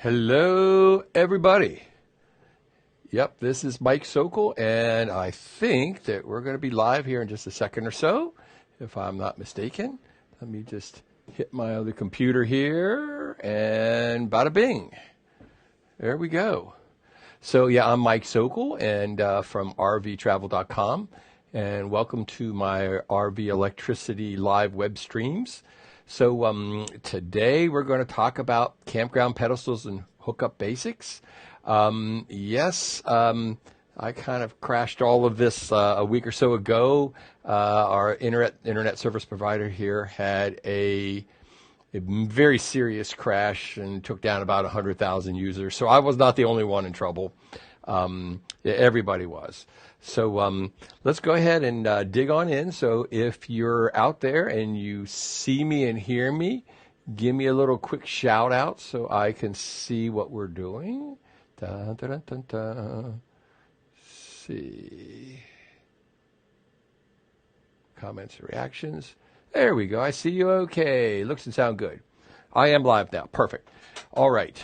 Hello, everybody. Yep, this is Mike Sokol, and I think that we're going to be live here in just a second or so, if I'm not mistaken. Let me just hit my other computer here, and bada bing. There we go. So, yeah, I'm Mike Sokol, and from rvtravel.com, and welcome to my RV Electricity live web streams. So today we're going to talk about campground pedestals and hookup basics. I kind of crashed all of this a week or so ago. Our internet service provider here had a very serious crash and took down about 100,000 users. So I was not the only one in trouble. Everybody was. So let's go ahead and dig on in. So if you're out there and you see me and hear me, give me a little quick shout out so I can see what we're doing. Dun, dun, dun, dun, dun. See. Comments and reactions. There we go. I see you okay. Looks and sound good. I am live now. Perfect. All right.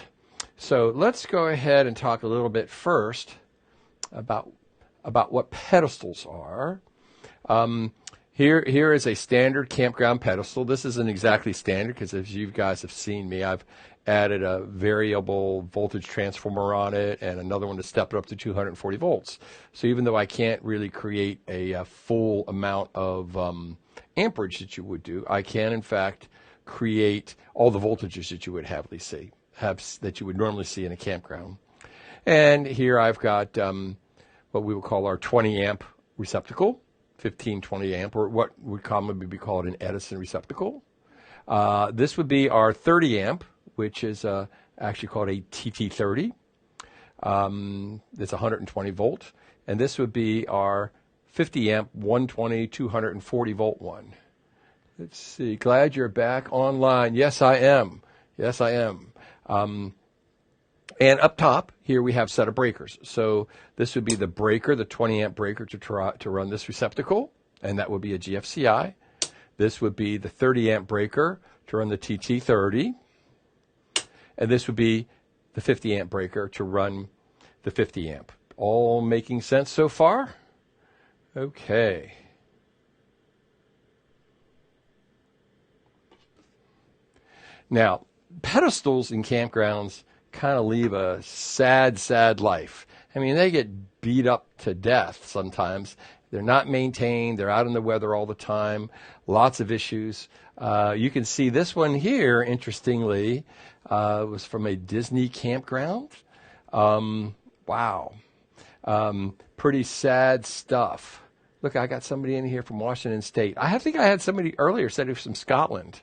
So let's go ahead and talk a little bit first about what pedestals are. Here is a standard campground pedestal. This isn't exactly standard because as you guys have seen me, I've added a variable voltage transformer on it and another one to step it up to 240 volts. So even though I can't really create a full amount of amperage that you would do, I can in fact create all the voltages that you would that you would normally see in a campground. And here I've got what we would call our 20 amp receptacle, 1520 amp, or what would commonly be called an Edison receptacle. This would be our 30 amp, which is actually called a TT30. It's 120 volt. And this would be our 50 amp, 120, 240 volt one. Let's see. Glad you're back online. Yes, I am. Yes, I am. And up top, here we have a set of breakers. So this would be the breaker, the 20 amp breaker to run this receptacle, and that would be a GFCI. This would be the 30 amp breaker to run the TT30. And this would be the 50 amp breaker to run the 50 amp. All making sense so far? Okay. Now, pedestals in campgrounds kind of leave a sad life. I mean, they get beat up to death sometimes. They're not maintained. They're out in the weather all the time. Lots of issues. You can see this one here, interestingly, was from a Disney campground. Wow. Pretty sad stuff. Look, I got somebody in here from Washington State. I think I had somebody earlier said it was from Scotland.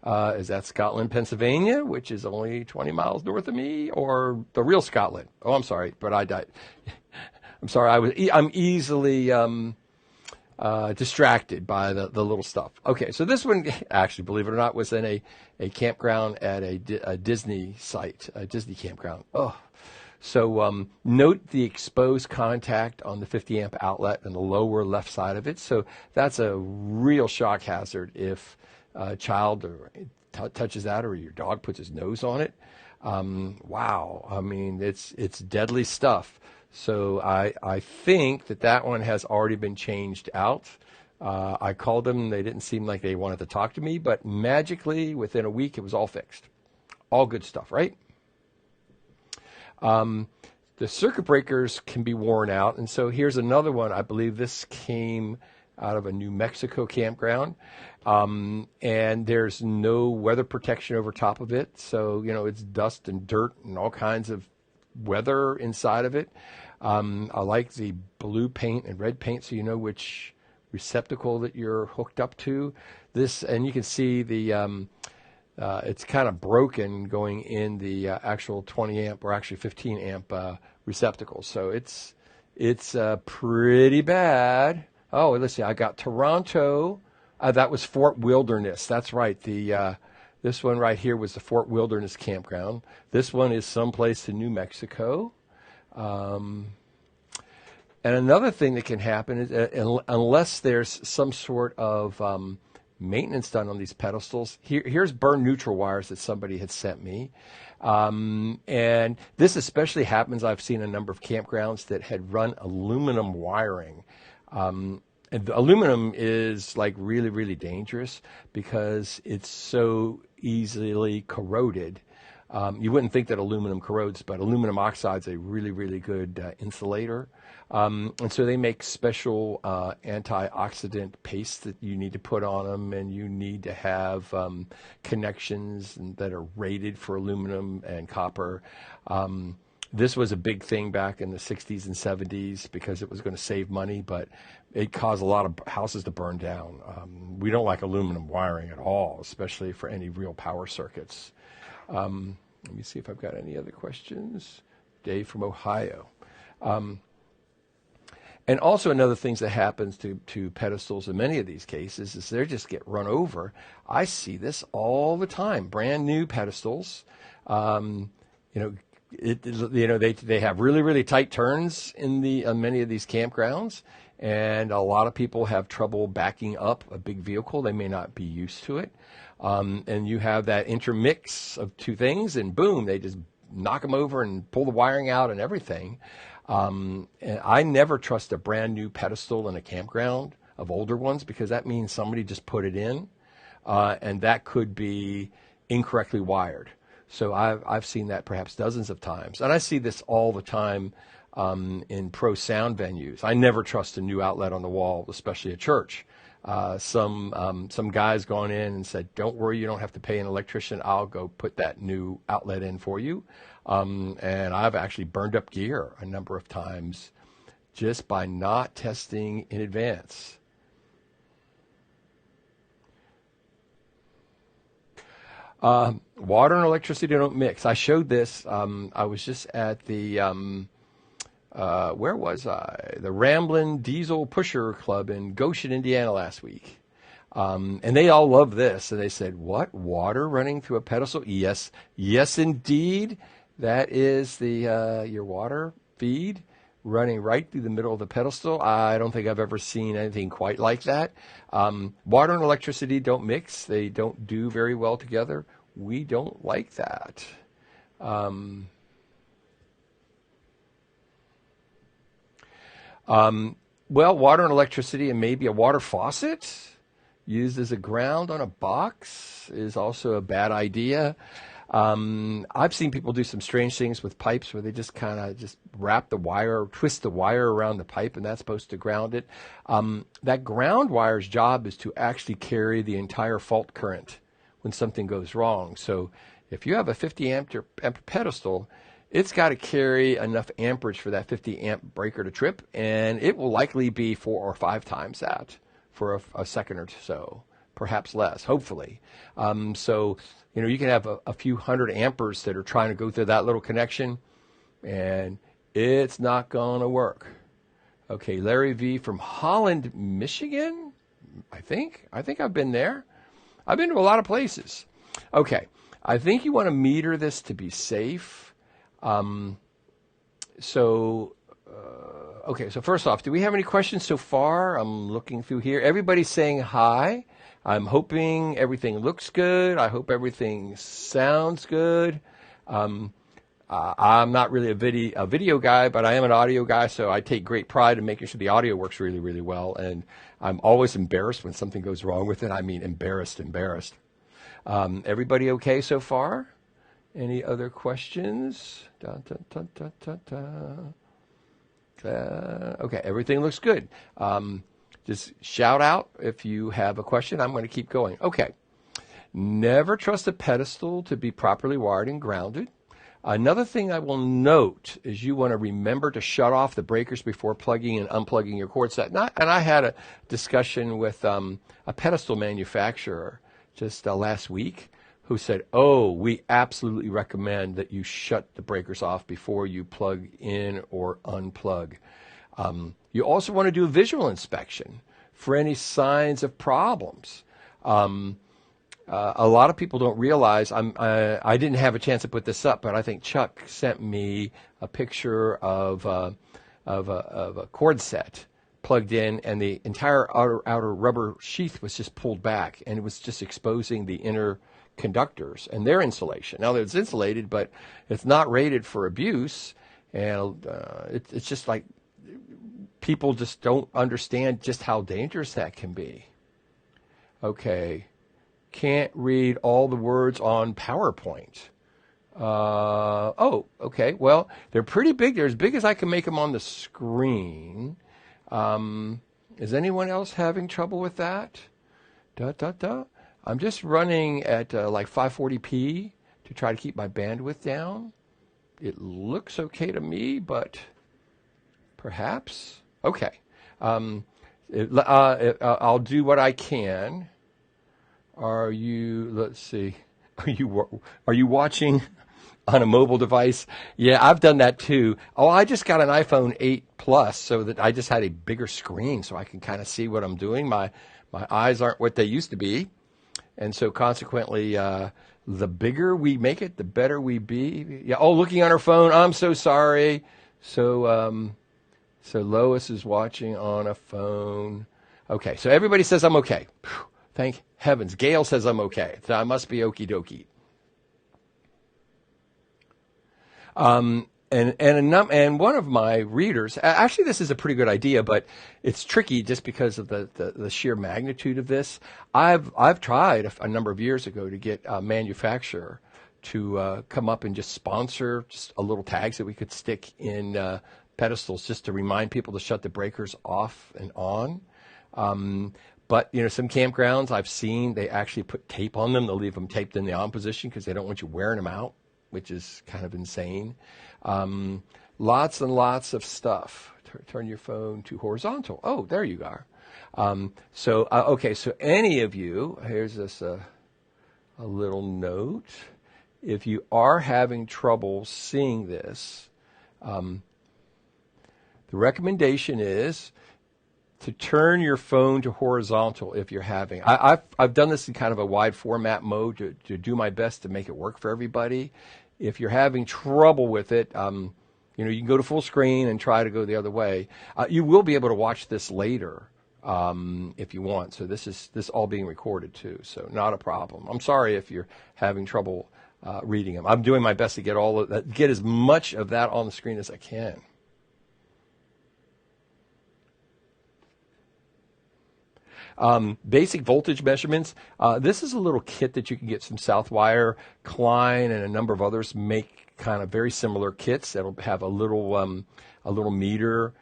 Is that Scotland, Pennsylvania, which is only 20 miles north of me, or the real Scotland? Oh, I'm sorry, but I died. I'm sorry. I'm easily distracted by the little stuff. Okay, so this one, actually, believe it or not, was in a campground at a Disney site, a Disney campground. Oh, so note the exposed contact on the 50 amp outlet and the lower left side of it. So that's a real shock hazard if a child touches that or your dog puts his nose on it. Wow. I mean, it's deadly stuff. So I think that one has already been changed out. I called them. They didn't seem like they wanted to talk to me, but magically within a week, it was all fixed. All good stuff, right? The circuit breakers can be worn out. And so here's another one. I believe this came out of a New Mexico campground. And there's no weather protection over top of it. So, it's dust and dirt and all kinds of weather inside of it. I like the blue paint and red paint so you know which receptacle that you're hooked up to. This, and you can see it's kind of broken going in the actual 20 amp or actually 15 amp receptacle. So it's pretty bad. Oh, let's see. I got Toronto. That was Fort Wilderness. That's right. This one right here was the Fort Wilderness campground. This one is someplace in New Mexico. And another thing that can happen is unless there's some sort of maintenance done on these pedestals. Here's burn neutral wires that somebody had sent me. And this especially happens, I've seen a number of campgrounds that had run aluminum wiring. And the aluminum is like really, really dangerous because it's so easily corroded. You wouldn't think that aluminum corrodes, but aluminum oxide is a really, really good insulator. And so they make special antioxidant paste that you need to put on them, and you need to have connections that are rated for aluminum and copper. This was a big thing back in the 60s and 70s because it was going to save money, but it caused a lot of houses to burn down. We don't like aluminum wiring at all, especially for any real power circuits. Let me see if I've got any other questions. Dave from Ohio. And also another thing that happens to pedestals in many of these cases is they just get run over. I see this all the time. Brand new pedestals, they have really, really tight turns in many of these campgrounds, and a lot of people have trouble backing up a big vehicle. They may not be used to it. And you have that intermix of two things, and boom, they just knock them over and pull the wiring out and everything. And I never trust a brand new pedestal in a campground of older ones because that means somebody just put it in, and that could be incorrectly wired. So I've seen that perhaps dozens of times, and I see this all the time in pro sound venues. I never trust a new outlet on the wall, especially a church. Some guy's gone in and said, "Don't worry, you don't have to pay an electrician. I'll go put that new outlet in for you." And I've actually burned up gear a number of times just by not testing in advance. Water and electricity don't mix. I showed this. I was just at the, where was I? The Ramblin' Diesel Pusher Club in Goshen, Indiana last week. And they all love this. And they said, "What? Water running through a pedestal?" Yes, indeed. That is your water feed running right through the middle of the pedestal. I don't think I've ever seen anything quite like that. Water and electricity don't mix. They don't do very well together. We don't like that. Well, water and electricity and maybe a water faucet used as a ground on a box is also a bad idea. I've seen people do some strange things with pipes where they just kind of just wrap the wire, twist the wire around the pipe, and that's supposed to ground it. That ground wire's job is to actually carry the entire fault current when something goes wrong. So if you have a 50 amp pedestal, it's got to carry enough amperage for that 50 amp breaker to trip, and it will likely be 4 or 5 times that for a second or so, perhaps less, hopefully. So you can have a few hundred amperes that are trying to go through that little connection, and it's not going to work. Okay, Larry V. from Holland, Michigan, I think I've been there. I've been to a lot of places. Okay, I think you want to meter this to be safe. So first off, do we have any questions so far? I'm looking through here. Everybody's saying hi. I'm hoping everything looks good. I hope everything sounds good. I'm not really a video guy, but I am an audio guy, so I take great pride in making sure the audio works really, really well. And I'm always embarrassed when something goes wrong with it. I mean, embarrassed. Everybody okay so far? Any other questions? Okay, everything looks good. Just shout out if you have a question. I'm going to keep going. Okay. Never trust a pedestal to be properly wired and grounded. Another thing I will note is you want to remember to shut off the breakers before plugging and unplugging your cord set. And I had a discussion with a pedestal manufacturer just last week who said, "Oh, we absolutely recommend that you shut the breakers off before you plug in or unplug." You also want to do a visual inspection for any signs of problems. A lot of people don't realize, I didn't have a chance to put this up, but I think Chuck sent me a picture of a cord set, plugged in, and the entire outer rubber sheath was just pulled back, and it was just exposing the inner conductors and their insulation. Now, it's insulated, but it's not rated for abuse, and it's just like people just don't understand just how dangerous that can be. Okay, can't read all the words on PowerPoint. Oh, okay. Well, they're pretty big. They're as big as I can make them on the screen. Is anyone else having trouble with that? I'm just running at like 540p to try to keep my bandwidth down. It looks okay to me, but perhaps. Okay. I'll do what I can. Let's see. Are you watching on a mobile device? Yeah, I've done that too. Oh, I just got an iPhone 8 Plus, so that I just had a bigger screen so I can kind of see what I'm doing. My eyes aren't what they used to be. And so consequently, the bigger we make it, the better we be. Yeah. Oh, looking on her phone. I'm so sorry. So Lois is watching on a phone. Okay. So everybody says I'm okay. Whew, thank heavens. Gail says I'm okay. So I must be okie dokie. And one of my readers, actually this is a pretty good idea, but it's tricky just because of the sheer magnitude of this. I've tried a number of years ago to get a manufacturer to come up and just sponsor just a little tags that we could stick in pedestals just to remind people to shut the breakers off and on. But, some campgrounds I've seen, they actually put tape on them. They'll leave them taped in the on position because they don't want you wearing them out, which is kind of insane. Lots and lots of stuff. Turn your phone to horizontal. Oh, there you are. Okay, so any of you, here's this a little note. If you are having trouble seeing this, the recommendation is to turn your phone to horizontal if you're having. I've done this in kind of a wide format mode to do my best to make it work for everybody. If you're having trouble with it, you can go to full screen and try to go the other way. You will be able to watch this later if you want. So this all being recorded too, so not a problem. I'm sorry if you're having trouble reading them. I'm doing my best to get as much of that on the screen as I can. Basic voltage measurements. This is a little kit that you can get from Southwire. Klein and a number of others make kind of very similar kits that'll have a little meter,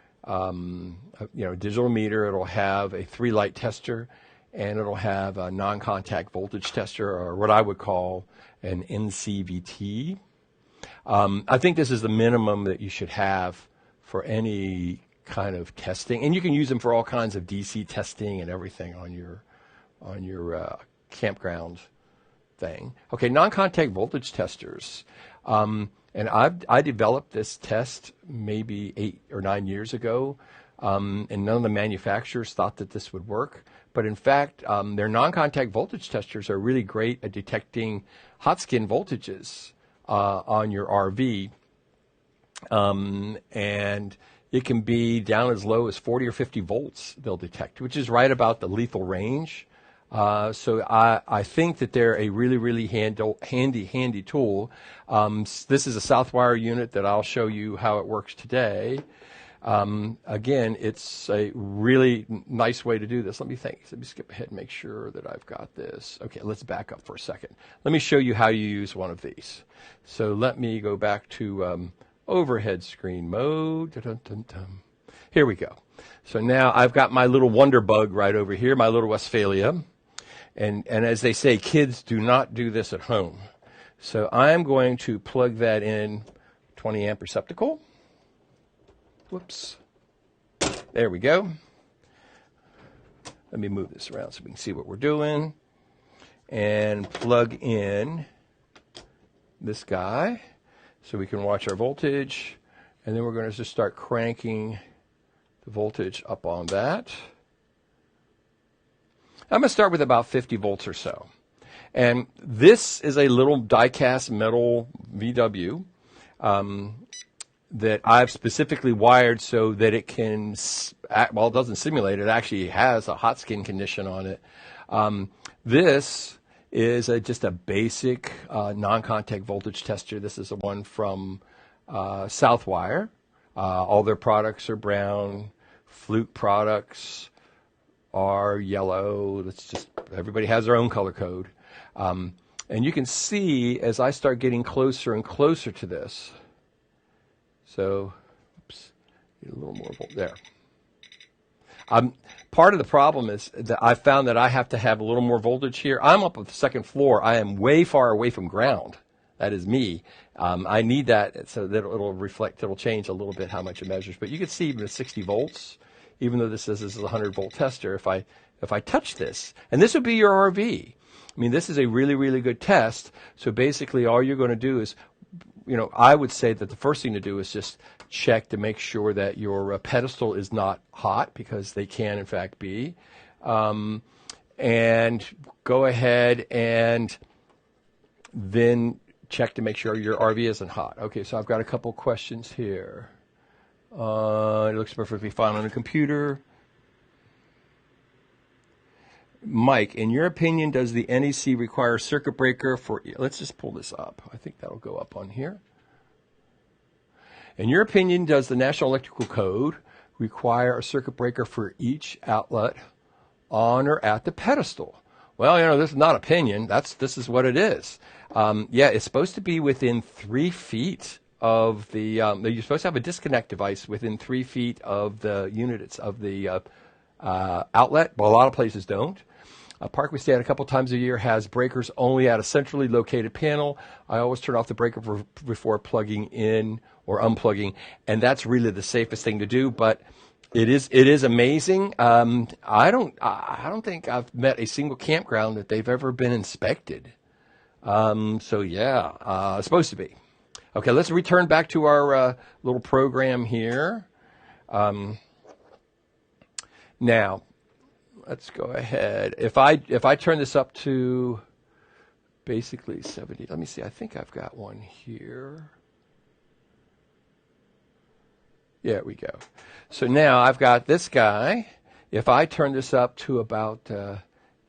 digital meter. It'll have a 3-light tester, and it'll have a non-contact voltage tester, or what I would call an NCVT. I think this is the minimum that you should have for any kind of testing, and you can use them for all kinds of DC testing and everything on your campground thing. Okay, non-contact voltage testers, and I developed this test maybe 8 or 9 years ago, and none of the manufacturers thought that this would work. But in fact, their non-contact voltage testers are really great at detecting hot skin voltages on your RV, and it can be down as low as 40 or 50 volts they'll detect, which is right about the lethal range. So I think that they're a really, really handy tool. This is a Southwire unit that I'll show you how it works today. Again, it's a really nice way to do this. Let me skip ahead and make sure that I've got this. Okay, let's back up for a second. Let me show you how you use one of these. So let me go back to overhead screen mode. Dun-dun-dun-dun. Here we go. So now I've got my little wonder bug right over here, my little Westphalia. And as they say, kids do not do this at home. So I'm going to plug that in 20 amp receptacle. Whoops. There we go. Let me move this around so we can see what we're doing. And plug in this guy so we can watch our voltage. And then we're going to just start cranking the voltage up on that. I'm going to start with about 50 volts or so. And this is a little die-cast metal VW. that I've specifically wired so that it can, well, it doesn't simulate, it actually has a hot skin condition on it. This is just a basic non-contact voltage tester. This is the one from Southwire. All their products are brown. Fluke products are yellow. That's just, everybody has their own color code. And you can see as I start getting closer and closer to this, so, oops, get a little more there. Part of the problem is that I found that I have to have a little more voltage here. I'm up on the second floor. I am way far away from ground. That is me. I need that so that it'll reflect, it'll change a little bit how much it measures. But you can see even at 60 volts, even though this says this is a 100-volt tester, if I touch this, and this would be your RV. I mean, this is a really, really good test. So basically all you're going to do is, I would say that the first thing to do is just check to make sure that your pedestal is not hot, because they can, in fact, be. And go ahead and then check to make sure your RV isn't hot. Okay, so I've got a couple questions here. It looks perfectly fine on a computer. Mike, in your opinion, does the NEC require a circuit breaker for, let's just pull this up. I think that'll go up on here. In your opinion, does the National Electrical Code require a circuit breaker for each outlet on or at the pedestal? Well, this is not opinion. This is what it is. Yeah, it's supposed to be within 3 feet of the, you're supposed to have a disconnect device within 3 feet of the units of the outlet, but a lot of places don't. Park we stay at a couple times a year has breakers only at a centrally located panel. I always turn off the breaker before plugging in or unplugging, and that's really the safest thing to do. But it is amazing. I don't think I've met a single campground that they've ever been inspected. So yeah, it's supposed to be. Okay, let's return back to our little program here. Now, let's go ahead. If I turn this up to basically 70, let me see. I think I've got one here. There we go. So now I've got this guy. If I turn this up to about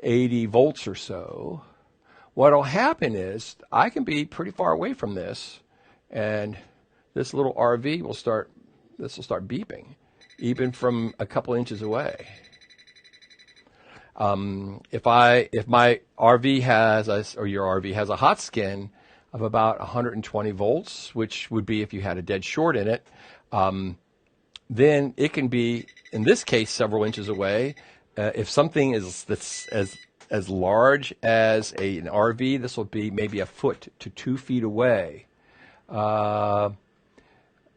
80 volts or so, what'll happen is I can be pretty far away from this, and this little RV will start beeping, even from a couple inches away. If my RV has or your RV has a hot skin of about 120 volts, which would be if you had a dead short in it, then it can be, in this case, several inches away. If something is that's as large as an RV, this will be maybe a foot to 2 feet away.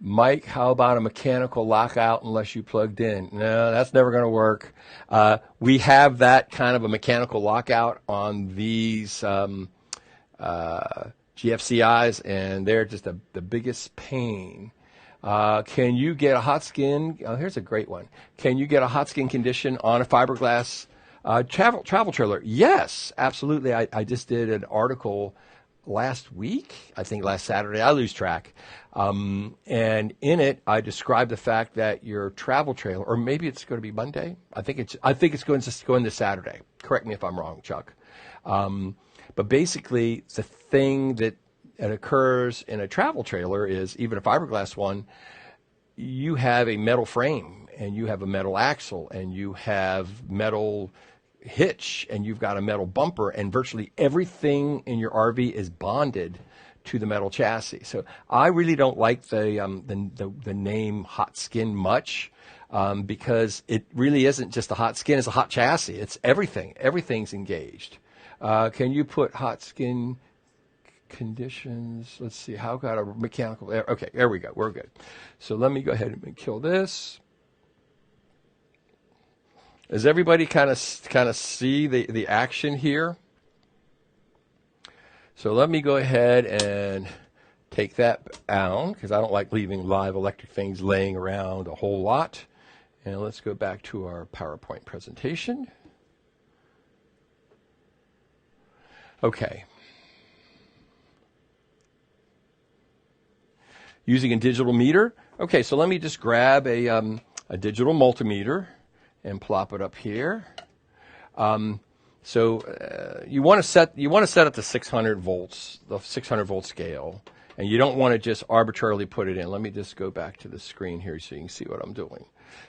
Mike, how about a mechanical lockout unless you plugged in? No, that's never going to work. We have that kind of a mechanical lockout on these GFCIs, and they're just the biggest pain. Can you get a hot skin? Oh, here's a great one. Can you get a hot skin condition on a fiberglass travel trailer? Yes, absolutely. I just did an article last week, I think last Saturday, I lose track. And in it, I described the fact that your travel trailer, or maybe it's going to be Monday. I think it's going to Saturday. Correct me if I'm wrong, Chuck. But basically, the thing that occurs in a travel trailer is, even a fiberglass one, you have a metal frame and you have a metal axle and you have metal hitch and you've got a metal bumper, and virtually everything in your RV is bonded to the metal chassis. So I really don't like the name hot skin much, because it really isn't just a hot skin, it's a hot chassis. It's everything. Everything's engaged. Can you put hot skin conditions? Let's see. How got a mechanical air? Okay, there we go. We're good. So let me go ahead and kill this. Does everybody kind of see the action here? So let me go ahead and take that down, because I don't like leaving live electric things laying around a whole lot. And let's go back to our PowerPoint presentation. Okay. using a digital meter. Okay, so let me just grab a digital multimeter and plop it up here. You want to set it to 600 volts, the 600 volt scale, and you don't want to just arbitrarily put it in. Let me just go back to the screen here so you can see what I'm doing.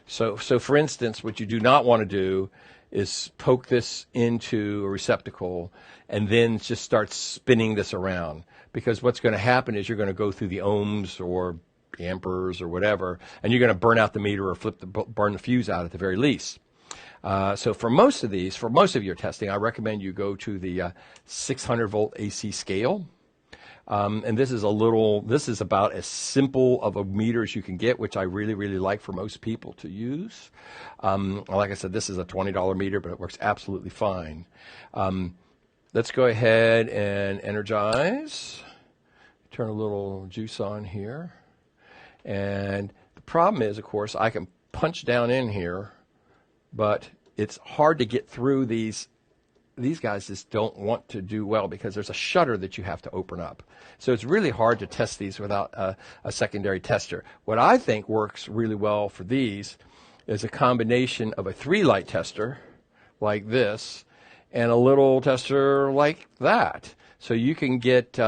So for instance, what you do not want to do is poke this into a receptacle and then just start spinning this around, because what's going to happen is you're going to go through the ohms or amperes or whatever, and you're going to burn out the meter or burn the fuse out at the very least. So for most of your testing, I recommend you go to the 600 volt AC scale. And this is about as simple of a meter as you can get, which I really, really like for most people to use. Like I said, this is a $20 meter, but it works absolutely fine. Let's go ahead and energize. Turn a little juice on here. And the problem is, of course, I can punch down in here, but it's hard to get through these. These guys just don't want to do well because there's a shutter that you have to open up. So it's really hard to test these without a secondary tester. What I think works really well for these is a combination of a 3-light tester like this and a little tester like that. So you can get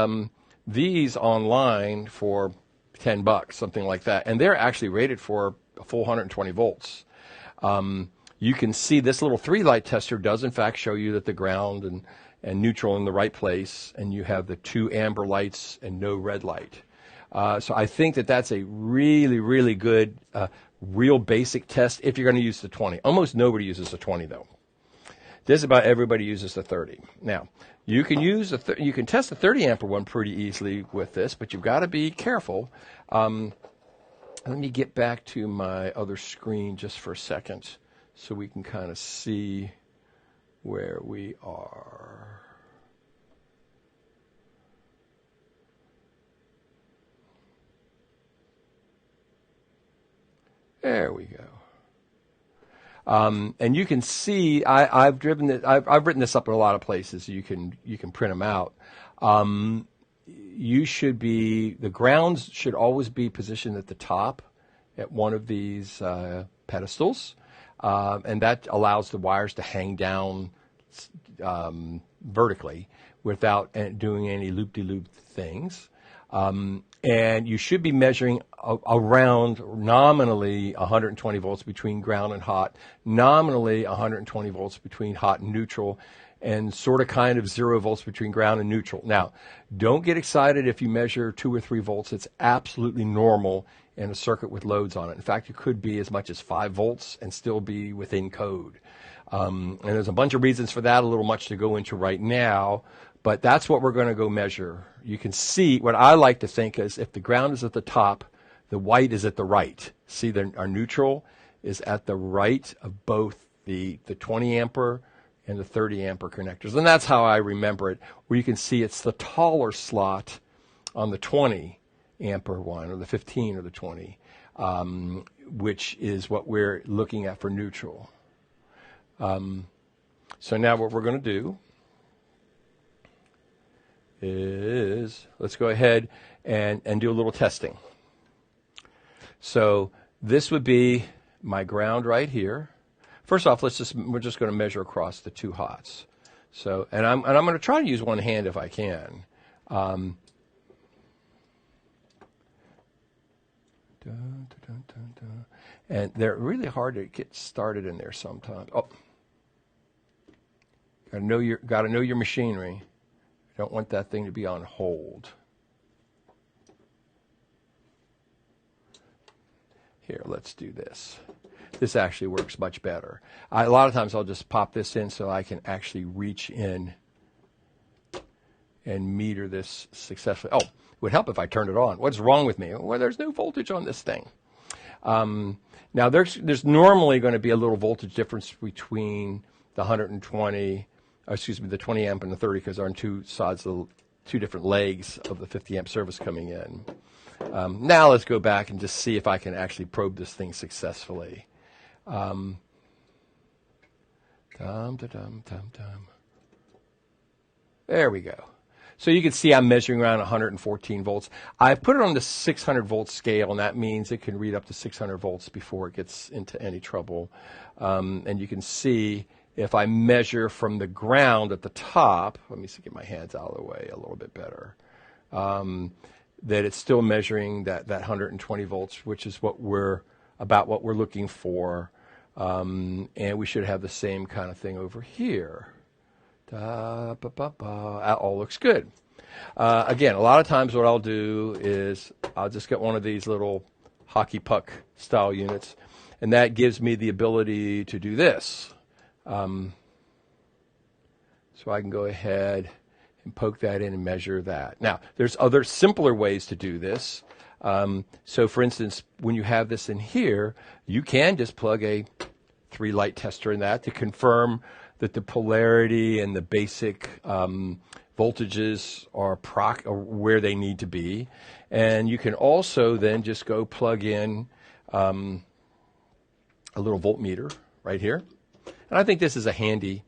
these online for $10, something like that. And they're actually rated for a full 120 volts. You can see this little 3-light tester does in fact show you that the ground and neutral in the right place, and you have the 2 amber lights and no red light. So I think that that's a really, really good, real basic test if you're going to use the 20. Almost nobody uses the 20 though. Just about everybody uses the 30. Now, you can you can test the 30 ampere one pretty easily with this, but you've got to be careful. Let me get back to my other screen just for a second, so we can kind of see where we are. There we go. And you can see I've written this up in a lot of places. You can print them out. The grounds should always be positioned at the top at one of these pedestals. And that allows the wires to hang down vertically without doing any loop-de-loop things. And you should be measuring around nominally 120 volts between ground and hot, nominally 120 volts between hot and neutral, and sort of kind of 0 volts between ground and neutral. Now, don't get excited if you measure 2 or 3 volts. It's absolutely normal in a circuit with loads on it. In fact, you could be as much as 5 volts and still be within code. And there's a bunch of reasons for that, a little much to go into right now, but that's what we're going to go measure. You can see, what I like to think is if the ground is at the top, the white is at the right. See, our neutral is at the right of both the 20 ampere and the 30 ampere connectors. And that's how I remember it, where you can see it's the taller slot on the 20 ampere one, or the 15 or the 20, which is what we're looking at for neutral. So now what we're going to do is let's go ahead and do a little testing. So this would be my ground right here. First off, we're just going to measure across the 2 hots. So, and I'm going to try to use one hand if I can. Dun, dun, dun, dun, dun. And they're really hard to get started in there sometimes. Oh, got to know your machinery. You don't want that thing to be on hold. Here, let's do this. This actually works much better. A lot of times I'll just pop this in so I can actually reach in and meter this successfully. Oh, it would help if I turned it on. What's wrong with me? Well, there's no voltage on this thing. Now, there's normally going to be a little voltage difference between the 20 amp and the 30, because they're on 2 sides of 2 different legs of the 50 amp service coming in. Now let's go back and just see if I can actually probe this thing successfully. There we go. So you can see I'm measuring around 114 volts. I've put it on the 600 volt scale, and that means it can read up to 600 volts before it gets into any trouble. And you can see if I measure from the ground at the top, let me get my hands out of the way a little bit better, that it's still measuring that 120 volts, which is what we're looking for. And we should have the same kind of thing over here. That all looks good. Again, a lot of times what I'll do is I'll just get one of these little hockey puck style units, and that gives me the ability to do this. So I can go ahead and poke that in and measure that. Now, there's other simpler ways to do this. So for instance, when you have this in here, you can just plug a 3-light tester in that to confirm that the polarity and the basic voltages are where they need to be. And you can also then just go plug in a little voltmeter right here. And I think this is a handy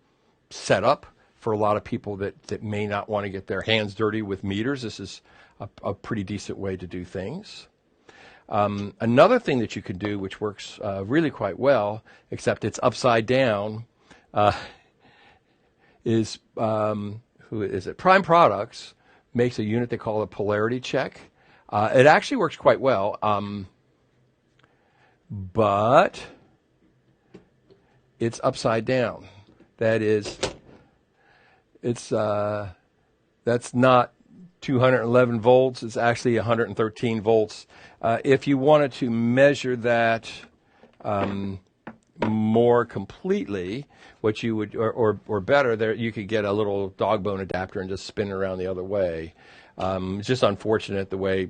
setup for a lot of people that may not want to get their hands dirty with meters. This is a pretty decent way to do things. Another thing that you can do, which works really quite well, except it's upside down, is who is it? Prime Products makes a unit they call a polarity check. It actually works quite well, but it's upside down. That is, that's not 211 volts. It's actually 113 volts. If you wanted to measure that more completely, what you would, or better, there you could get a little dog bone adapter and just spin it around the other way. It's just unfortunate the way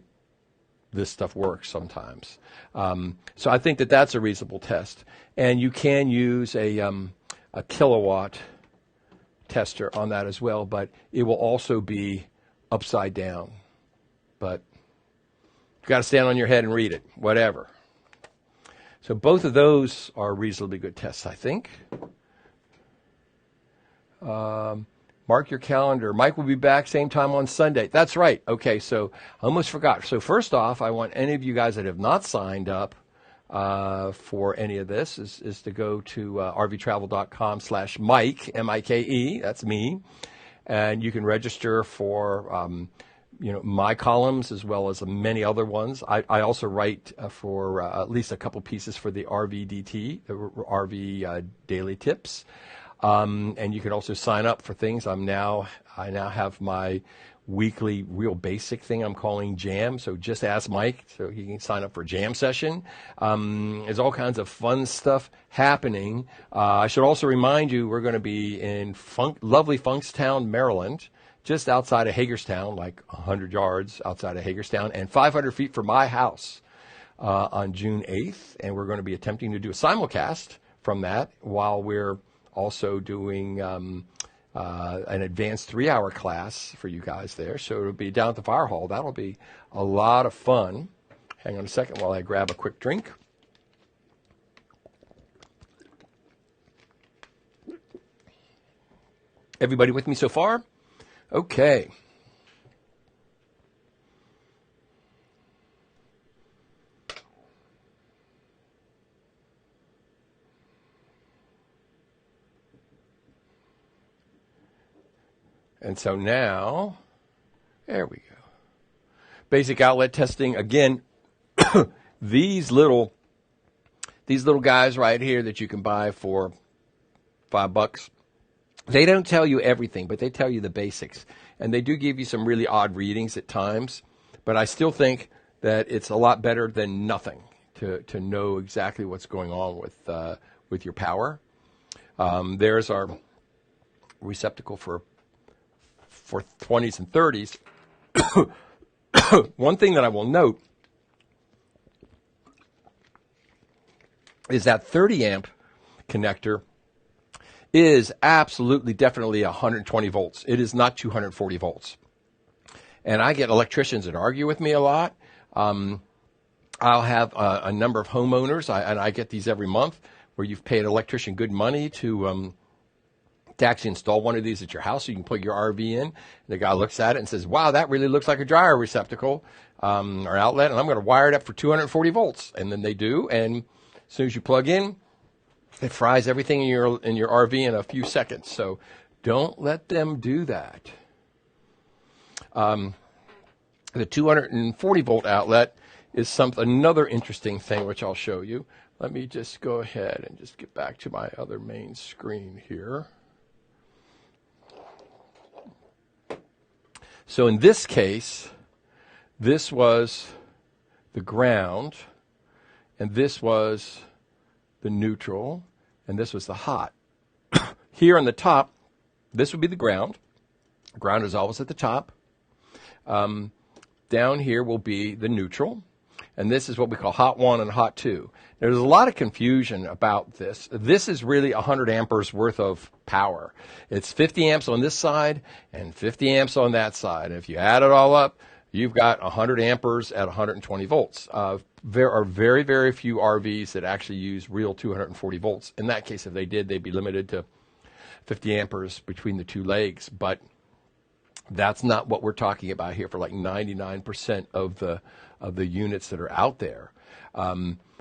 this stuff works sometimes. So I think that's a reasonable test, and you can use a kilowatt tester on that as well, but it will also be upside down. But you've got to stand on your head and read it, whatever. So both of those are reasonably good tests, I think. Mark your calendar. Mike will be back same time on Sunday. That's right. Okay, so I almost forgot. So first off, I want any of you guys that have not signed up for any of this is to go to rvtravel.com/Mike, M-I-K-E, that's me, and you can register for my columns as well as many other ones. I also write for at least a couple pieces for the RVDT, the RV Daily Tips. And you can also sign up for things. I now have my weekly real basic thing I'm calling Jam. So just ask Mike so he can sign up for a jam session. There's all kinds of fun stuff happening. I should also remind you we're going to be in lovely Funkstown, Maryland, just outside of Hagerstown, like 100 yards outside of Hagerstown, and 500 feet from my house on June 8th. And we're going to be attempting to do a simulcast from that while we're also doing an advanced 3-hour class for you guys there. So it'll be down at the fire hall. That'll be a lot of fun. Hang on a second while I grab a quick drink. Everybody with me so far? Okay. And so now, there we go. Basic outlet testing. Again, these little guys right here that you can buy for $5. They don't tell you everything, but they tell you the basics. And they do give you some really odd readings at times. But I still think that it's a lot better than nothing to know exactly what's going on with your power. There's our receptacle for 20s and 30s. One thing that I will note is that 30 amp connector is absolutely definitely 120 volts. It is not 240 volts. And I get electricians that argue with me a lot. I'll have a number of homeowners, and I get these every month, where you've paid an electrician good money to to actually install one of these at your house so you can put your RV in. And the guy looks at it and says, wow, that really looks like a dryer receptacle or outlet, and I'm going to wire it up for 240 volts. And then they do, and as soon as you plug in, it fries everything in your RV in a few seconds. So don't let them do that. The 240 volt outlet is another interesting thing, which I'll show you. Let me just go ahead and just get back to my other main screen here. So in this case, this was the ground, and this was the neutral, and this was the hot. Here on the top, this would be the ground. Ground is always at the top. Down here will be the neutral, and this is what we call hot 1 and hot 2. There's a lot of confusion about this. This is really 100 amperes worth of power. It's 50 amps on this side and 50 amps on that side. And if you add it all up, you've got 100 amperes at 120 volts. There are very, very few RVs that actually use real 240 volts. In that case, if they did, they'd be limited to 50 amperes between the two legs. But that's not what we're talking about here for like 99% of the units that are out there.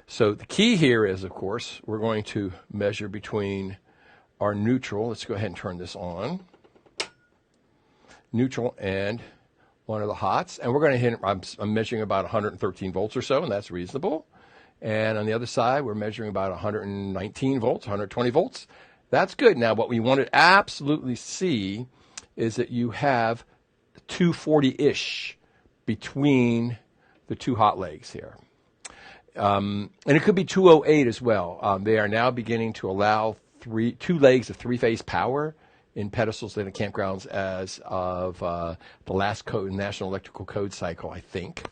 So the key here is, of course, we're going to measure between our neutral. Let's go ahead and turn this on. Neutral and one of the hots. And we're going to hit, I'm measuring about 113 volts or so, and that's reasonable. And on the other side, we're measuring about 119 volts, 120 volts. That's good. Now, what we want to absolutely see is that you have 240-ish between the two hot legs here. And it could be 208 as well. They are now beginning to allow two legs of three-phase power in pedestals and campgrounds as of the last National Electrical Code cycle, I think.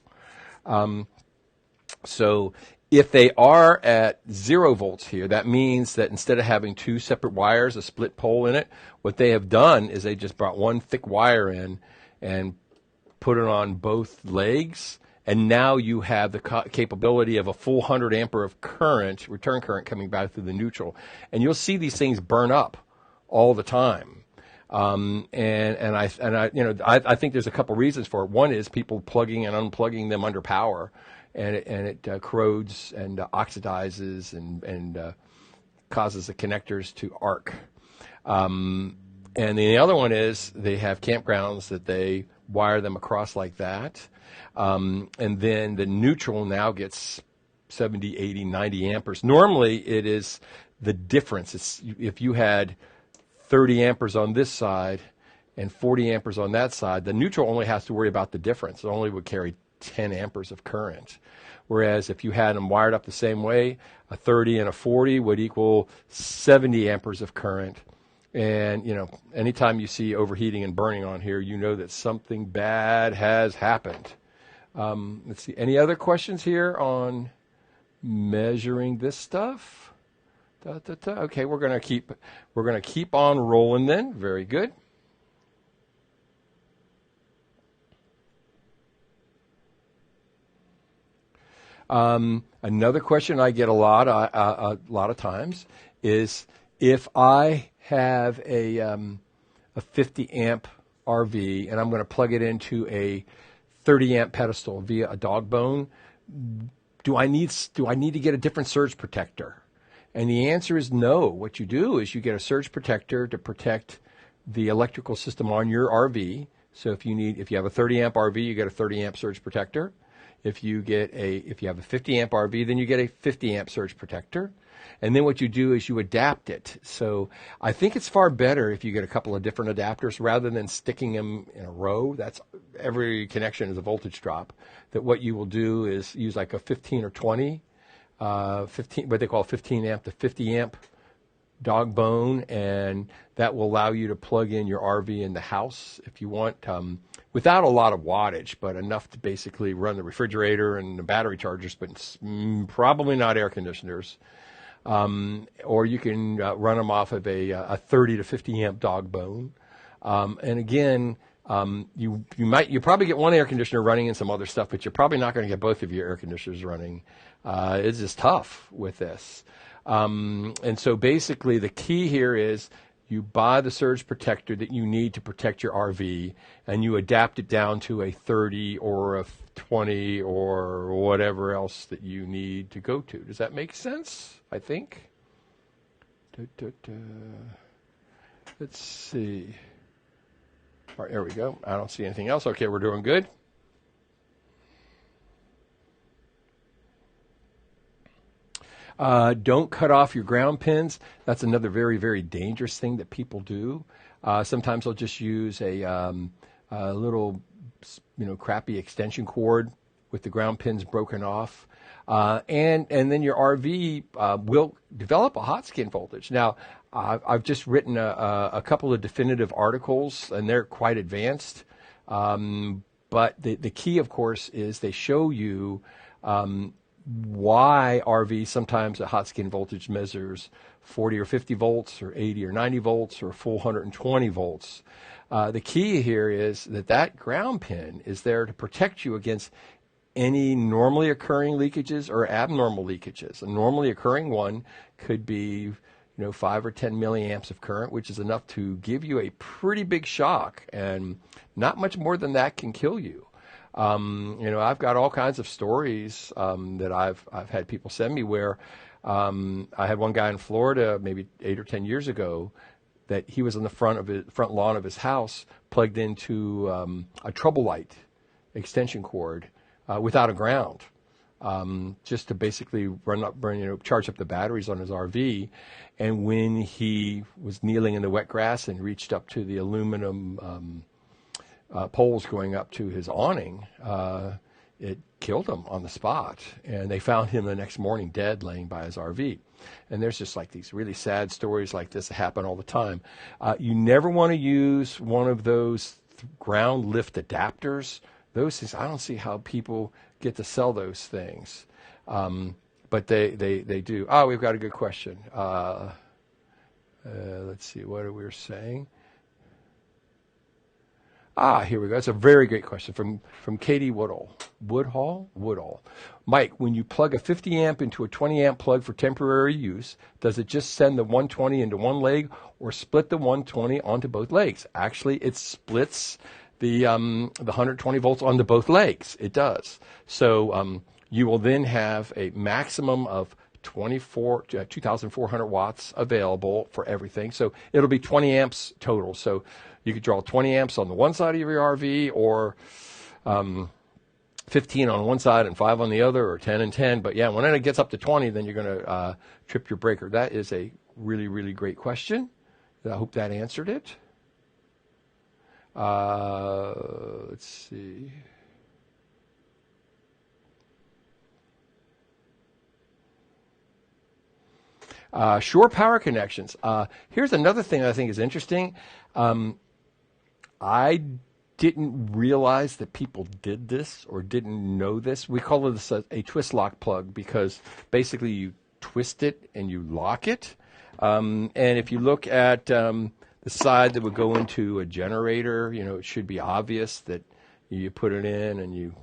So if they are at 0 volts here, that means that instead of having two separate wires, a split pole in it, what they have done is they just brought one thick wire in and put it on both legs. And now you have the capability of a full 100 ampere of current, return current, coming back through the neutral. And you'll see these things burn up all the time. I think there's a couple reasons for it. One is people plugging and unplugging them under power, and it corrodes and oxidizes and causes the connectors to arc. And the other one is they have campgrounds that they wire them across like that. And then the neutral now gets 70, 80, 90 amperes. Normally, it is the difference. If you had 30 amperes on this side and 40 amperes on that side, the neutral only has to worry about the difference. It only would carry 10 amperes of current. Whereas if you had them wired up the same way, a 30 and a 40 would equal 70 amperes of current. And, anytime you see overheating and burning on here, you know that something bad has happened. Let's see. Any other questions here on measuring this stuff? Okay, we're gonna keep on rolling then. Very good. Another question I get a lot of times is if I have a 50 amp RV and I'm going to plug it into a 30 amp pedestal via a dog bone, do I need to get a different surge protector? And the answer is no. What you do is you get a surge protector to protect the electrical system on your RV. So if you have a 30 amp RV, you get a 30 amp surge protector. If you have a 50 amp RV, then you get a 50 amp surge protector. And then what you do is you adapt it. So I think it's far better if you get a couple of different adapters rather than sticking them in a row. That's every connection is a voltage drop. That what you will do is use like a 15 or 20, what they call 15 amp to 50 amp dog bone, and that will allow you to plug in your RV in the house if you want, without a lot of wattage, but enough to basically run the refrigerator and the battery chargers, but probably not air conditioners. Or you can run them off of a 30 to 50 amp dog bone. And again, you probably get one air conditioner running and some other stuff, but you're probably not going to get both of your air conditioners running. It's just tough with this. And so basically the key here is you buy the surge protector that you need to protect your RV, and you adapt it down to a 30 or a 20 or whatever else that you need to go to. Does that make sense? I think. Let's see. All right, there we go. I don't see anything else. Okay, we're doing good. Don't cut off your ground pins. That's another very, very dangerous thing that people do. Sometimes they'll just use a little, crappy extension cord with the ground pins broken off. And then your RV will develop a hot skin voltage. Now, I've just written a couple of definitive articles, and they're quite advanced. But the key, of course, is they show you why RV sometimes a hot skin voltage measures 40 or 50 volts or 80 or 90 volts or a full 120 volts. The key here is that ground pin is there to protect you against any normally occurring leakages or abnormal leakages. A normally occurring one could be 5 or 10 milliamps of current, which is enough to give you a pretty big shock, and not much more than that can kill you. I've got all kinds of stories that I've had people send me where I had one guy in Florida maybe 8 or 10 years ago that he was on the front lawn of his house plugged into a trouble light extension cord without a ground, just to basically charge up the batteries on his RV. And when he was kneeling in the wet grass and reached up to the aluminum poles going up to his awning, it killed him on the spot. And they found him the next morning dead, laying by his RV. And there's just like these really sad stories like this that happen all the time. You never want to use one of those ground lift adapters. Those things, I don't see how people get to sell those things. But they do. Oh, we've got a good question. Let's see, what are we saying? Here we go. That's a very great question from Katie Woodall. Woodall. Mike, when you plug a 50 amp into a 20 amp plug for temporary use, does it just send the 120 into one leg or split the 120 onto both legs? Actually, it splits the 120 volts onto both legs. It does. So you will then have a maximum of 2,400 watts available for everything. So it'll be 20 amps total. So you could draw 20 amps on the one side of your RV, or 15 on one side and 5 on the other, or 10 and 10. But yeah, when it gets up to 20, then you're going to trip your breaker. That is a really, really great question. I hope that answered it. Let's see. Shore power connections. Here's another thing I think is interesting. I didn't realize that people did this or didn't know this. We call this a twist lock plug because basically you twist it and you lock it. And if you look at the side that would go into a generator, it should be obvious that you put it in and you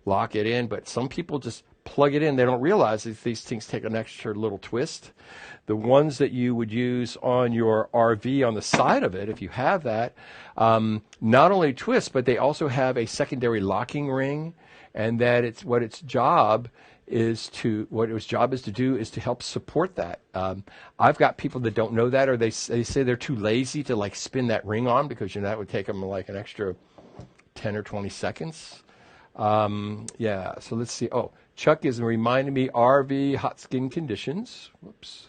lock it in. But some people just plug it in. They don't realize that these things take an extra little twist. The ones that you would use on your RV on the side of it, if you have that, not only twist, but they also have a secondary locking ring, and that its job is to do is to help support that. I've got people that don't know that, or they say they're too lazy to like spin that ring on because that would take them like an extra 10 or 20 seconds. So let's see. Oh, Chuck is reminding me RV hot skin conditions. Whoops.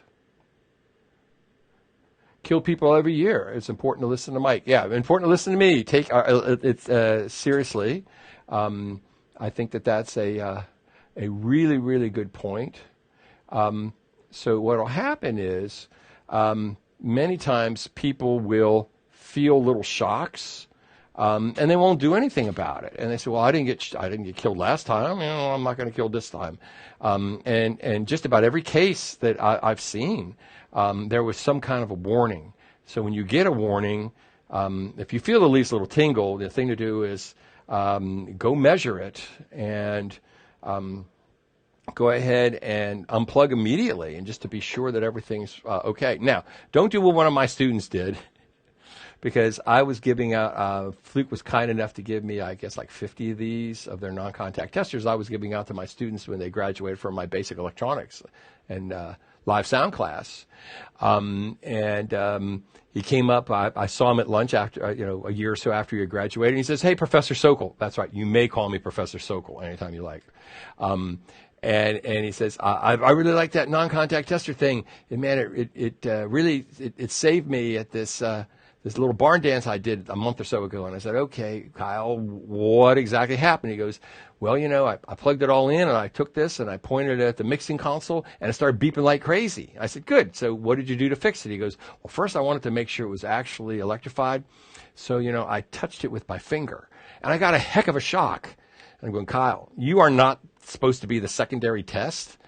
Kill people every year. It's important to listen to Mike. Yeah, important to listen to me. Take it seriously. I think that's a really, really good point. So what will happen is many times people will feel little shocks. And they won't do anything about it. And they say, well, I didn't get killed last time. I'm not going to kill this time. And just about every case that I've seen, there was some kind of a warning. So when you get a warning, if you feel the least little tingle, the thing to do is go measure it and go ahead and unplug immediately, and just to be sure that everything's okay. Now, don't do what one of my students did, because I was giving out, Fluke was kind enough to give me, I guess, like 50 of these of their non-contact testers. I was giving out to my students when they graduated from my basic electronics and live sound class. He came up, I saw him at lunch after, a year or so after he graduated, and he says, "Hey, Professor Sokol." That's right, you may call me Professor Sokol anytime you like. And he says, I really like that non-contact tester thing. And man, it really saved me at this little barn dance I did a month or so ago. And I said, "Okay, Kyle, what exactly happened?" He goes, "Well, I plugged it all in, and I took this and I pointed it at the mixing console, and it started beeping like crazy." I said, "Good. So what did you do to fix it?" He goes, "Well, first I wanted to make sure it was actually electrified. So, I touched it with my finger, and I got a heck of a shock." And I'm going, "Kyle, you are not supposed to be the secondary test.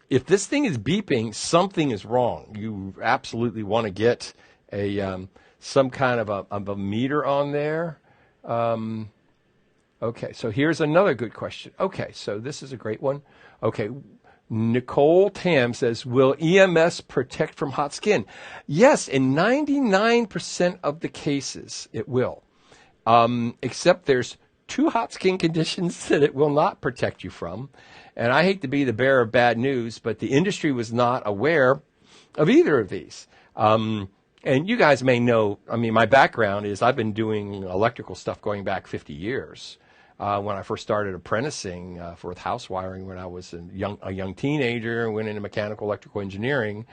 If this thing is beeping, something is wrong. You absolutely want to get some kind of a meter on there." Okay, so here's another good question. Okay, so this is a great one. Okay, Nicole Tam says, "Will EMS protect from hot skin?" Yes, in 99% of the cases it will, except there's two hot skin conditions that it will not protect you from. And I hate to be the bearer of bad news, but the industry was not aware of either of these. And you guys may know, my background is I've been doing electrical stuff going back 50 years. When I first started apprenticing for house wiring when I was a young teenager and went into mechanical electrical engineering.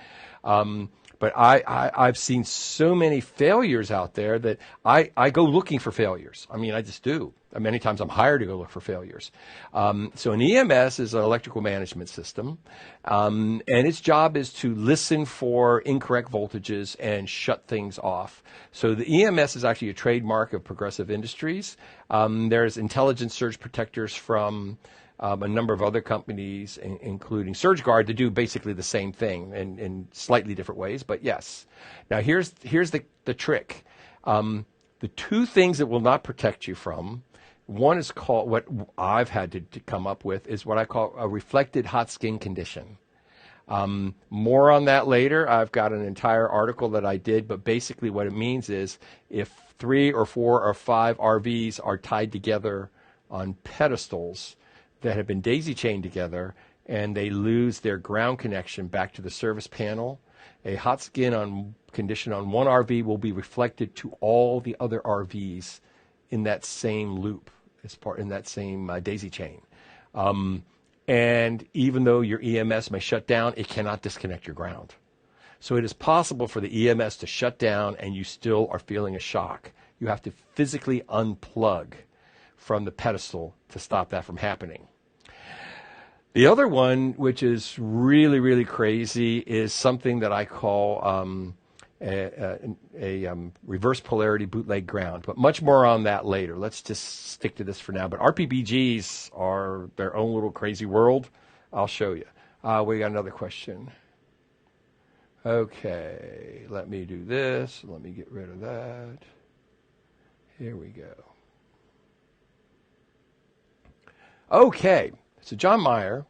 But I've seen so many failures out there that I go looking for failures. I just do. Many times I'm hired to go look for failures. So an EMS is an electrical management system, and its job is to listen for incorrect voltages and shut things off. So the EMS is actually a trademark of Progressive Industries. There's intelligent surge protectors from a number of other companies, including SurgeGuard, to do basically the same thing in slightly different ways. But yes. Now here's the trick. The two things it will not protect you from, one is called, what I've had to come up with, is what I call a reflected hot skin condition. More on that later. I've got an entire article that I did, but basically what it means is if 3 or 4 or 5 RVs are tied together on pedestals that have been daisy chained together and they lose their ground connection back to the service panel, a hot skin condition on one RV will be reflected to all the other RVs in that same loop, in that same daisy chain. And even though your EMS may shut down, it cannot disconnect your ground. So it is possible for the EMS to shut down and you still are feeling a shock. You have to physically unplug from the pedestal to stop that from happening. The other one, which is really, really crazy, is something that I call a reverse polarity bootleg ground, but much more on that later. Let's just stick to this for now. But RPBGs are their own little crazy world. I'll show you. We got another question. Okay, let me do this. Let me get rid of that. Here we go. Okay. So John Meyer,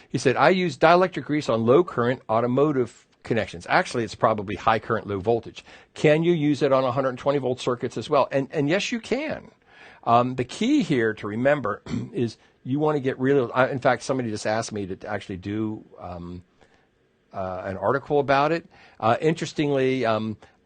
he said, "I use dielectric grease on low current automotive connections." Actually, it's probably high current, low voltage. Can you use it on 120 volt circuits as well? And yes, you can. The key here to remember is you want to get rid of, in fact, somebody just asked me to actually do an article about it. Interestingly,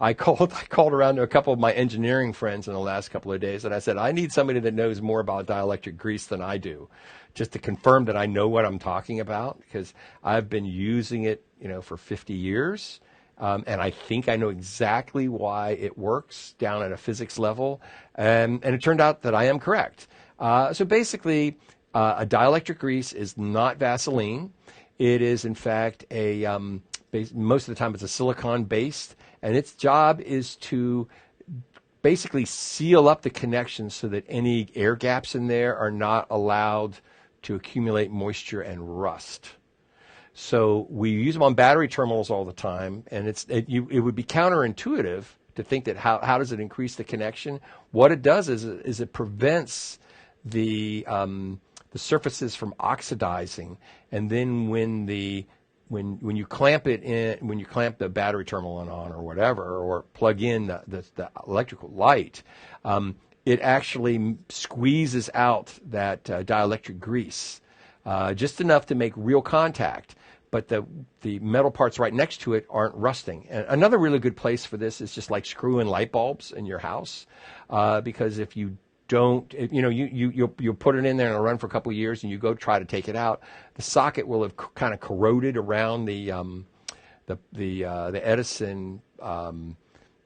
I called around to a couple of my engineering friends in the last couple of days, and I said, I need somebody that knows more about dielectric grease than I do, just to confirm that I know what I'm talking about, because I've been using it, for 50 years, and I think I know exactly why it works down at a physics level, and it turned out that I am correct. So basically, a dielectric grease is not Vaseline. It is, in fact, most of the time it's a silicon-based, and its job is to basically seal up the connection so that any air gaps in there are not allowed to accumulate moisture and rust. So we use them on battery terminals all the time, and it would be counterintuitive to think that how does it increase the connection? What it does is it prevents the the surfaces from oxidizing. And then when you clamp it in, when you clamp the battery terminal on or whatever, or plug in the electrical light, it actually squeezes out that dielectric grease, just enough to make real contact. But the metal parts right next to it aren't rusting. And another really good place for this is just like screw in light bulbs in your house, because if you don't, you'll put it in there and it'll run for a couple of years, and you go try to take it out, the socket will have kind of corroded around the Edison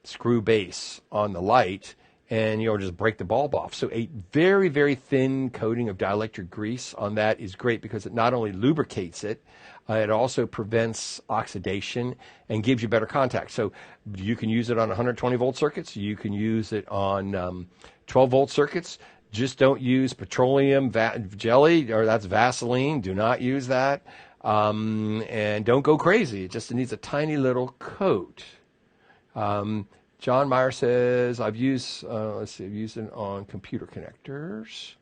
screw base on the light, and you'll just break the bulb off. So a very, very thin coating of dielectric grease on that is great because it not only lubricates it, it also prevents oxidation and gives you better contact. So you can use it on 120 volt circuits. You can use it on 12 volt circuits. Just don't use petroleum jelly, or that's Vaseline. Do not use that. And don't go crazy. It just needs a tiny little coat. John Meyer says, I've used it on computer connectors.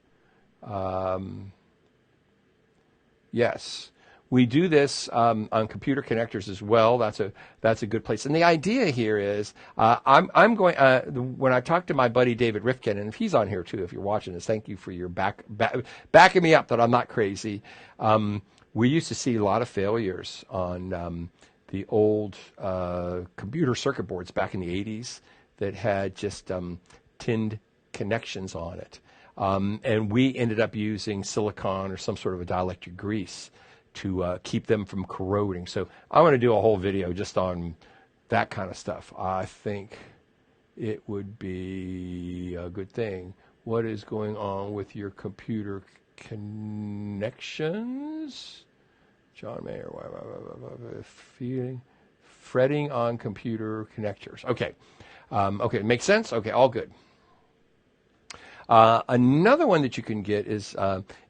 Yes. We do this on computer connectors as well. That's a good place. And the idea here is I'm going when I talk to my buddy David Rifkin, and if he's on here too, if you're watching this, thank you for your backing me up that I'm not crazy. We used to see a lot of failures on the old computer circuit boards back in the 80s that had just tinned connections on it, and we ended up using silicone or some sort of a dielectric grease to keep them from corroding. So I'm going to do a whole video just on that kind of stuff. I think it would be a good thing. What is going on with your computer connections? John Mayer, fretting on computer connectors. Okay. Okay, makes sense? Okay, all good. Another one that you can get is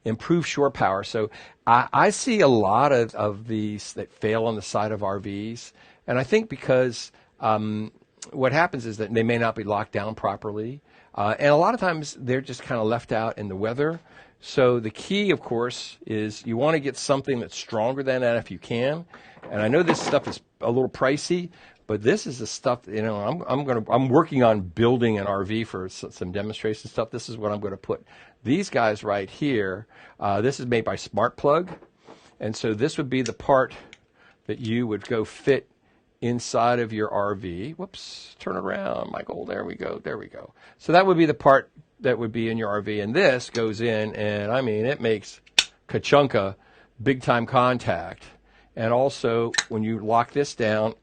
improved shore power. So I see a lot of these that fail on the side of RVs, and I think because what happens is that they may not be locked down properly, and a lot of times they're just kind of left out in the weather. So the key, of course, is you want to get something that's stronger than that if you can. And I know this stuff is a little pricey, but this is the stuff, I'm working on building an RV for some demonstration stuff. This is what I'm going to put. These guys right here, this is made by Smart Plug. And so this would be the part that you would go fit inside of your RV. Whoops, turn around, Michael. There we go. There we go. So that would be the part that would be in your RV. And this goes in, and I mean, it makes ka-chunka, big time contact. And also, when you lock this down,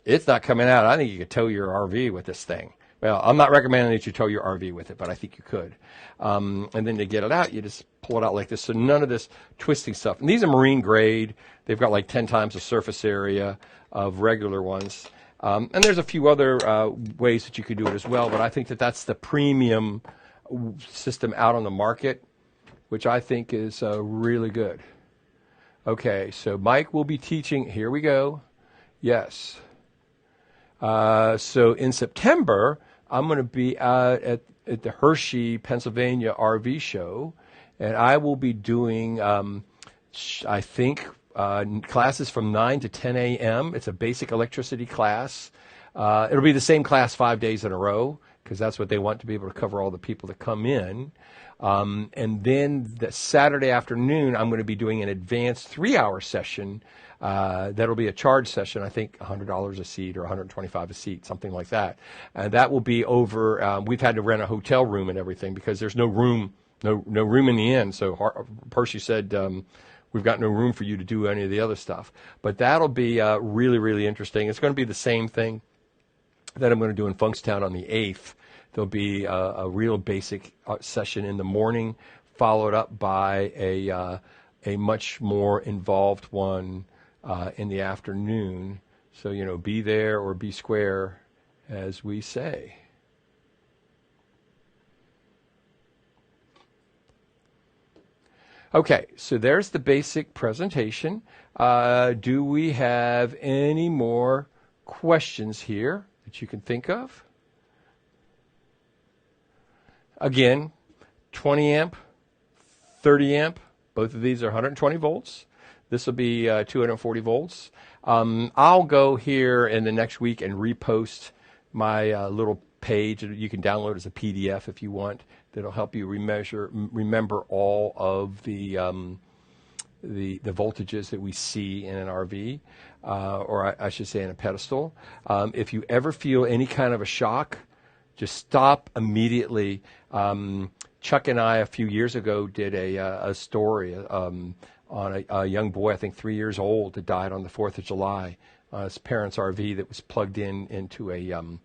it's not coming out. I think you could tow your RV with this thing. Well, I'm not recommending that you tow your RV with it, but I think you could. And then to get it out, you just pull it out like this. So none of this twisting stuff. And these are marine grade. They've got like 10 times the surface area of regular ones. And there's a few other ways that you could do it as well, but I think that that's the premium system out on the market, which I think is really good. Okay, so Mike will be teaching. Here we go. Yes. So in September, I'm going to be out at the Hershey, Pennsylvania RV show, and I will be doing, I think, classes from 9 to 10 a.m. It's a basic electricity class. It'll be the same class 5 days in a row, because that's what they want to be able to cover all the people that come in. And then the Saturday afternoon, I'm going to be doing an advanced 3-hour session. That'll be a charge session, I think $100 a seat or $125 a seat, something like that. And that will be over, we've had to rent a hotel room and everything because there's no room in the inn. So Hershey said, we've got no room for you to do any of the other stuff. But that'll be really, really interesting. It's going to be the same thing that I'm going to do in Funkstown on the 8th. There'll be a real basic session in the morning, followed up by a much more involved one in the afternoon. So, be there or be square, as we say. Okay, so there's the basic presentation. Do we have any more questions here that you can think of? Again, 20 amp, 30 amp, Both of these are 120 volts. This will be 240 volts. I'll go here in the next week and repost my little page. You can download as a PDF if you want. That'll help you remember all of the voltages that we see in an RV, or I should say in a pedestal. If you ever feel any kind of a shock, just stop immediately. Chuck and I, a few years ago, did a story on a young boy, I think 3 years old, that died on the 4th of July. His parents' RV that was plugged into an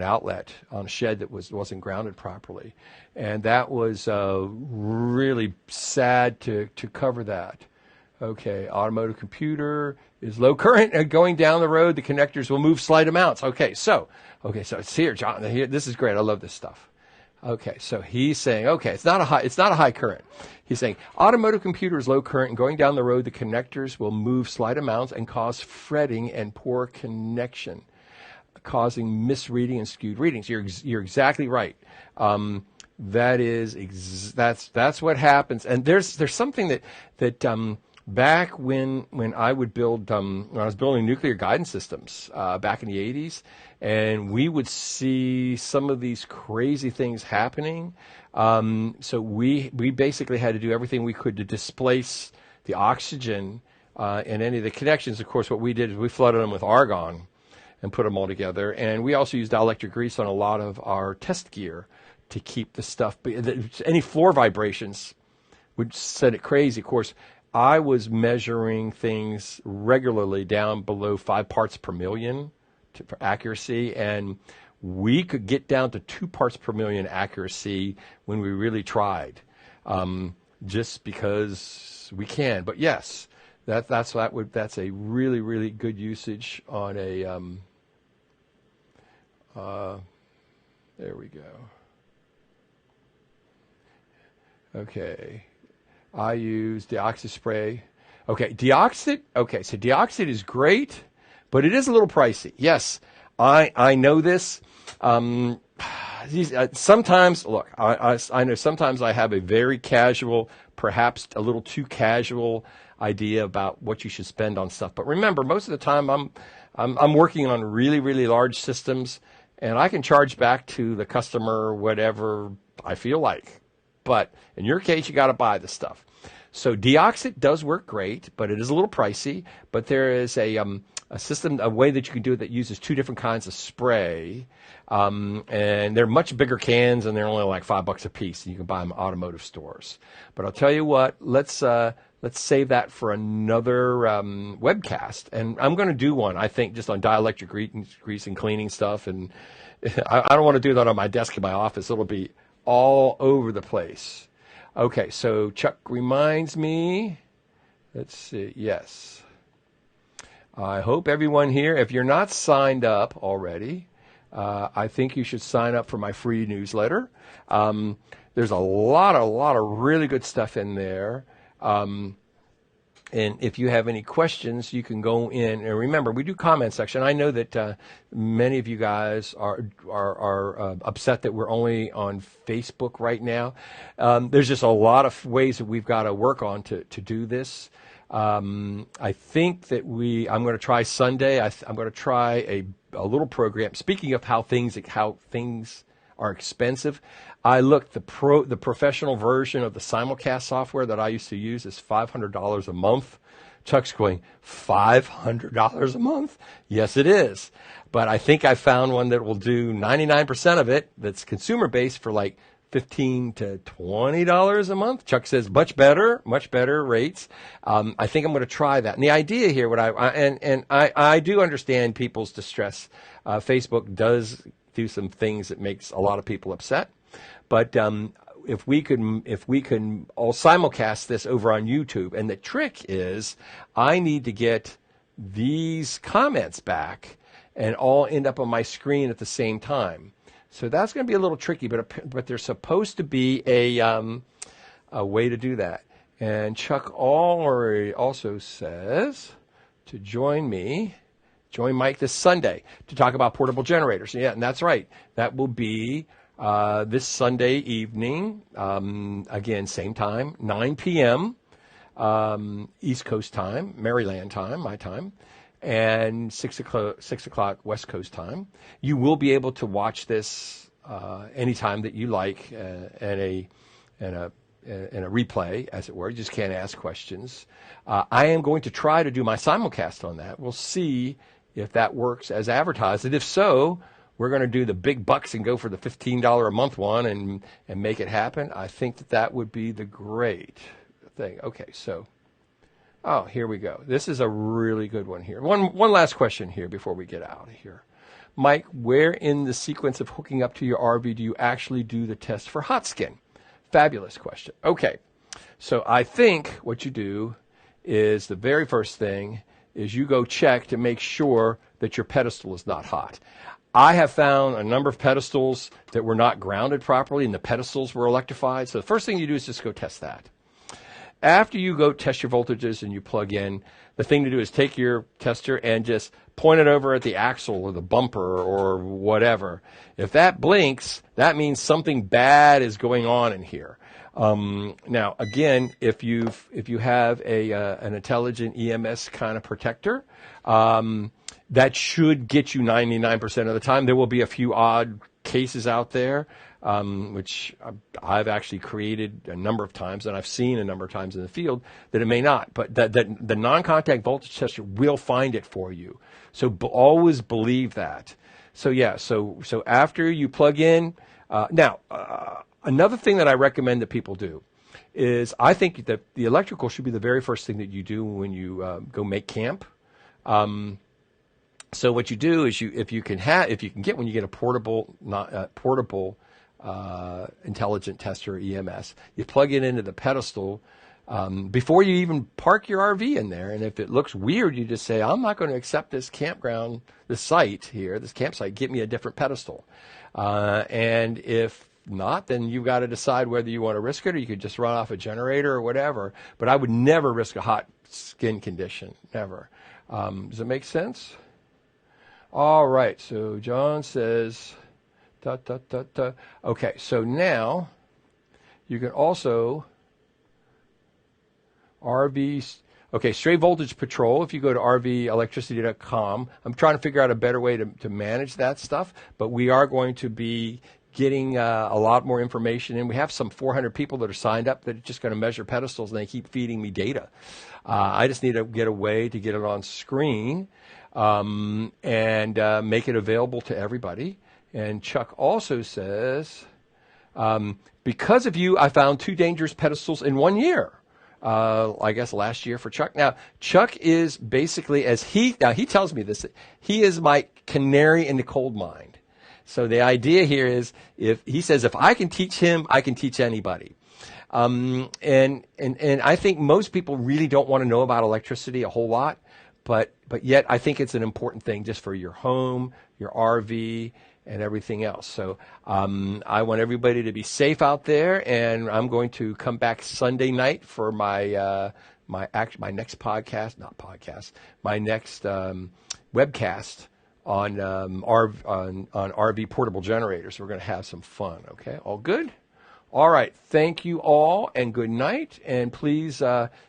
outlet on a shed that wasn't grounded properly. And that was really sad to cover that. Okay, automotive computer is low current and going down the road, the connectors will move slight amounts. So it's here, John. Here, this is great. I love this stuff. Okay, so he's saying, it's not a high current. He's saying automotive computer is low current and going down the road, the connectors will move slight amounts and cause fretting and poor connection, causing misreading and skewed readings. You're exactly right. That's what happens. And there's something that back when I would build when I was building nuclear guidance systems back in the 80s, and we would see some of these crazy things happening. So we basically had to do everything we could to displace the oxygen in any of the connections. Of course, what we did is we flooded them with argon and put them all together. And we also used dielectric grease on a lot of our test gear to keep the stuff. Any floor vibrations would set it crazy. Of course, I was measuring things regularly down below 5 parts per million for accuracy, and we could get down to 2 parts per million accuracy when we really tried, just because we can. But yes, that's a really, really good usage on a. There we go. Okay. I use deoxit spray. Okay, deoxit. Okay, so deoxit is great, but it is a little pricey. Yes, I know this. Sometimes, look, I know sometimes I have a very casual, perhaps a little too casual idea about what you should spend on stuff. But remember, most of the time I'm working on really, really large systems, and I can charge back to the customer whatever I feel like. But in your case, you got to buy the stuff. So deoxit does work great, but it is a little pricey. But there is a system, a way that you can do it that uses 2 different kinds of spray, and they're much bigger cans, and they're only like $5 a piece. And you can buy them at automotive stores. But I'll tell you what, let's save that for another webcast, and I'm going to do one, I think, just on dielectric grease and cleaning stuff. And I don't want to do that on my desk in my office. It'll be all over the place. Okay, so Chuck reminds me. Let's see. Yes. I hope everyone here, if you're not signed up already, I think you should sign up for my free newsletter. There's a lot of really good stuff in there. And if you have any questions, you can go in. And remember, we do comment section. I know that many of you guys are upset that we're only on Facebook right now. There's just a lot of ways that we've got to work on to do this. I think that I'm going to try Sunday. I'm going to try a little program. Speaking of how things are expensive, I looked, the professional version of the simulcast software that I used to use is $500 a month. Chuck's going, $500 a month? Yes, it is. But I think I found one that will do 99% of it that's consumer-based for like $15 to $20 a month. Chuck says much better rates. I think I'm going to try that. And the idea here, I do understand people's distress. Facebook does do some things that makes a lot of people upset. But if we can all simulcast this over on YouTube, and the trick is I need to get these comments back and all end up on my screen at the same time. So that's going to be a little tricky, but there's supposed to be a way to do that. And Chuck also says to join Mike this Sunday to talk about portable generators. Yeah, and that's right. That will be this Sunday evening. Again, same time, 9 p.m. East Coast time, Maryland time, my time, and 6 o'clock West Coast time. You will be able to watch this anytime that you like, in a replay, as it were. You just can't ask questions. I am going to try to do my simulcast on that. We'll see if that works as advertised, and if so, we're going to do the big bucks and go for the $15 a month one and make it happen. I think that would be the great thing. Okay, so, here we go. This is a really good one here. One last question here before we get out of here. Mike, where in the sequence of hooking up to your RV do you actually do the test for hot skin? Fabulous question. Okay, so I think what you do is the very first thing is you go check to make sure that your pedestal is not hot. I have found a number of pedestals that were not grounded properly and the pedestals were electrified. So the first thing you do is just go test that. After you go test your voltages and you plug in, the thing to do is take your tester and just point it over at the axle or the bumper or whatever. If that blinks, that means something bad is going on in here. Now, again, if you have an intelligent EMS kind of protector, that should get you 99% of the time. There will be a few odd cases out there, which I've actually created a number of times, and I've seen a number of times in the field that it may not. But that the non-contact voltage tester will find it for you. So always believe that. So yeah, so after you plug in, another thing that I recommend that people do is I think that the electrical should be the very first thing that you do when you go make camp. So what you do is if you can get when you get a portable intelligent tester, EMS, you plug it into the pedestal before you even park your RV in there. And if it looks weird, you just say, I'm not going to accept this campground, this campsite, get me a different pedestal. And if not, then you've got to decide whether you want to risk it or you could just run off a generator or whatever. But I would never risk a hot skin condition, never. Does it make sense? All right, so John says, Okay, so now you can also straight voltage patrol. If you go to rvelectricity.com, I'm trying to figure out a better way to manage that stuff, but we are going to be getting a lot more information, and we have some 400 people that are signed up that are just going to measure pedestals, and they keep feeding me data. I just need to get a way to get it on screen and make it available to everybody. And Chuck also says, because of you, I found 2 dangerous pedestals in 1 year. I guess last year for Chuck. Now, Chuck is basically, he tells me this, he is my canary in the coal mine. So the idea here is, if I can teach him, I can teach anybody. And I think most people really don't want to know about electricity a whole lot, but yet I think it's an important thing just for your home, your RV, and everything else. So I want everybody to be safe out there, and I'm going to come back Sunday night for my next webcast on RV portable generators. We're going to have some fun. Okay, all good? All right, thank you all, and good night. And please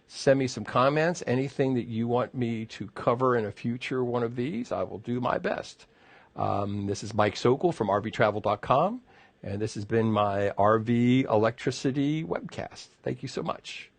send me some comments, anything that you want me to cover in a future one of these. I will do my best. This is Mike Sokol from rvtravel.com, and this has been my RV Electricity webcast. Thank you so much.